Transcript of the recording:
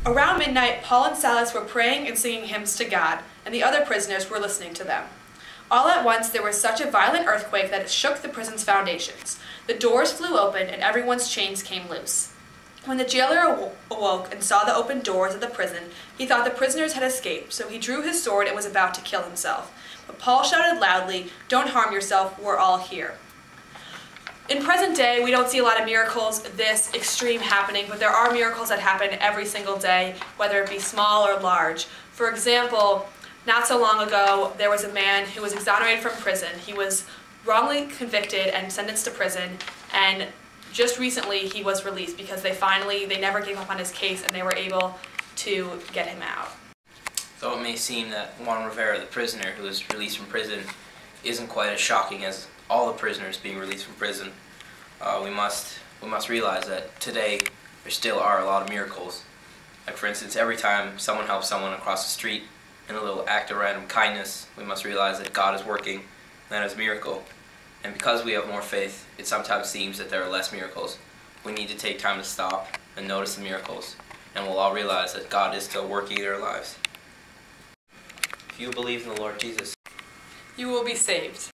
Around midnight, Paul and Silas were praying and singing hymns to God, and the other prisoners were listening to them. All at once there was such a violent earthquake that it shook the prison's foundations. The doors flew open and everyone's chains came loose. When the jailer awoke and saw the open doors of the prison, he thought the prisoners had escaped, so he drew his sword and was about to kill himself. But Paul shouted loudly, "Don't harm yourself, we're all here." In present day, we don't see a lot of miracles this extreme happening, but there are miracles that happen every single day, whether it be small or large. For example, not so long ago, there was a man who was exonerated from prison. He was wrongly convicted and sentenced to prison, and just recently he was released because they never gave up on his case and they were able to get him out. Though it may seem that Juan Rivera, the prisoner who was released from prison, isn't quite as shocking as all the prisoners being released from prison, we must realize that today there still are a lot of miracles. Like, for instance, every time someone helps someone across the street in a little act of random kindness, we must realize that God is working, and that is a miracle. And because we have more faith, it sometimes seems that there are less miracles. We need to take time to stop and notice the miracles, and we'll all realize that God is still working in our lives. If you believe in the Lord Jesus, You will be saved.